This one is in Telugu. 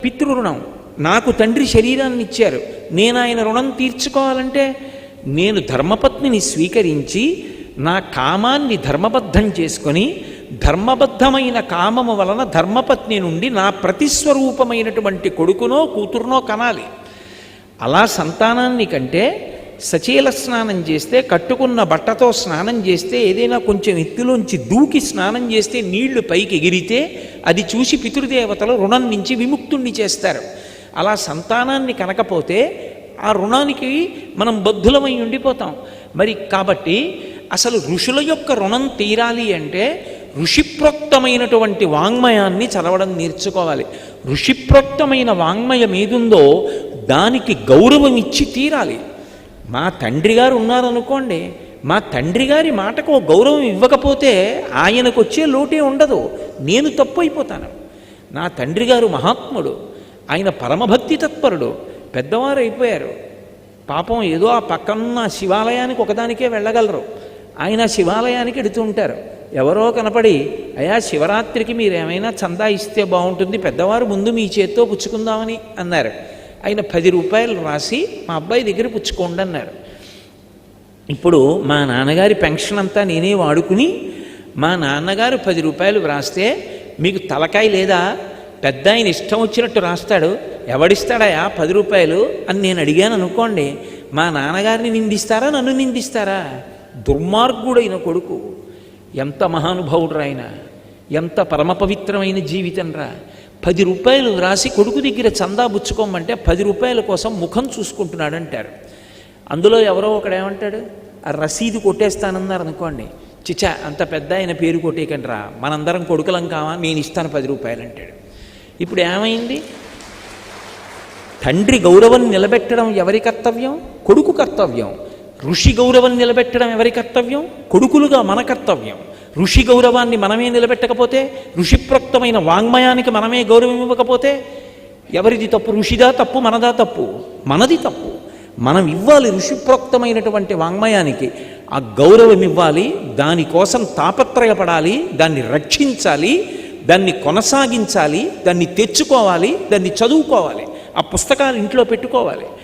పితృరుణం. నాకు తండ్రి శరీరాన్ని ఇచ్చారు, నేను ఆయన రుణం తీర్చుకోవాలంటే నేను ధర్మపత్నిని స్వీకరించి నా కామాన్ని ధర్మబద్ధం చేసుకొని ధర్మబద్ధమైన కామము వలన ధర్మపత్ని నుండి నా ప్రతిస్వరూపమైనటువంటి కొడుకునో కూతురునో కనాలి. అలా సంతానాన్ని కంటే సచీల స్నానం చేస్తే, కట్టుకున్న బట్టతో స్నానం చేస్తే, ఏదైనా కొంచెం ఎత్తులోంచి దూకి స్నానం చేస్తే నీళ్లు పైకి ఎగిరితే అది చూసి పితృదేవతలు రుణం నుంచి విముక్తుణ్ణి చేస్తారు. అలా సంతానాన్ని కనకపోతే ఆ రుణానికి మనం బద్ధులమై ఉండిపోతాం. మరి కాబట్టి అసలు ఋషుల యొక్క రుణం తీరాలి అంటే ఋషిప్రోక్తమైనటువంటి వాంగ్మయాన్ని చదవడం నేర్చుకోవాలి. ఋషిప్రోక్తమైన వాంగ్మయం ఏదుందో దానికి గౌరవం ఇచ్చి తీరాలి. మా తండ్రి గారు ఉన్నారనుకోండి, మా తండ్రి గారి మాటకు గౌరవం ఇవ్వకపోతే ఆయనకు వచ్చే లోటే ఉండదు, నేను తప్పు అయిపోతాను. నా తండ్రి గారు మహాత్ముడు, ఆయన పరమభక్తి తత్పరుడు, పెద్దవారు అయిపోయారు. పాపం ఏదో ఆ పక్కనున్న శివాలయానికి ఒకదానికే వెళ్ళగలరు. ఆయన శివాలయానికి ఎడుతూ ఉంటారు. ఎవరో కనపడి, అయా శివరాత్రికి మీరు ఏమైనా చందా ఇస్తే బాగుంటుంది, పెద్దవారు ముందు మీ చేత్తో పుచ్చుకుందామని అన్నారు. ఆయన 10 రూపాయలు రాసి మా అబ్బాయి దగ్గర పుచ్చుకోండి అన్నారు. ఇప్పుడు మా నాన్నగారి పెన్షన్ అంతా నేనే వాడుకుని మా నాన్నగారు 10 రూపాయలు వ్రాస్తే మీకు తలకాయ లేదా, పెద్ద ఆయన ఇష్టం వచ్చినట్టు రాస్తాడు, ఎవడిస్తాడయా 10 రూపాయలు అని నేను అడిగాను అనుకోండి, మా నాన్నగారిని నిందిస్తారా నన్ను నిందిస్తారా? దుర్మార్గుడైన కొడుకు, ఎంత మహానుభావుడు ఆయన, ఎంత పరమ పవిత్రమైన జీవితం రా. 10 రూపాయలు రాసి కొడుకు దగ్గర చందా బుచ్చుకోమంటే 10 రూపాయల కోసం ముఖం చూసుకుంటున్నాడు అంటారు. అందులో ఎవరో ఒకడేమంటాడు, ఆ రసీదు కొట్టేస్తానన్నారు అనుకోండి, చిచా అంత పెద్ద ఆయన పేరు కొట్టేయకండి రా, మనందరం కొడుకులం కావా, నేను ఇస్తాను 10 రూపాయలు అంటాడు. ఇప్పుడు ఏమైంది? తండ్రి గౌరవం నిలబెట్టడం ఎవరి కర్తవ్యం? కొడుకు కర్తవ్యం. ఋషి గౌరవం నిలబెట్టడం ఎవరి కర్తవ్యం? కొడుకులుగా మన కర్తవ్యం. ఋషి గౌరవాన్ని మనమే నిలబెట్టకపోతే, ఋషిప్రోక్తమైన వాంగ్మయానికి మనమే గౌరవం ఇవ్వకపోతే ఎవరిది తప్పు? ఋషిదా తప్పు, మనదా తప్పు? మనది తప్పు. మనం ఇవ్వాలి ఋషిప్రోక్తమైనటువంటి వాంగ్మయానికి ఆ గౌరవం ఇవ్వాలి, దానికోసం తాపత్రయపడాలి, దాన్ని రక్షించాలి, దాన్ని కొనసాగించాలి, దాన్ని తెచ్చుకోవాలి, దాన్ని చదువుకోవాలి, ఆ పుస్తకాలు ఇంట్లో పెట్టుకోవాలి.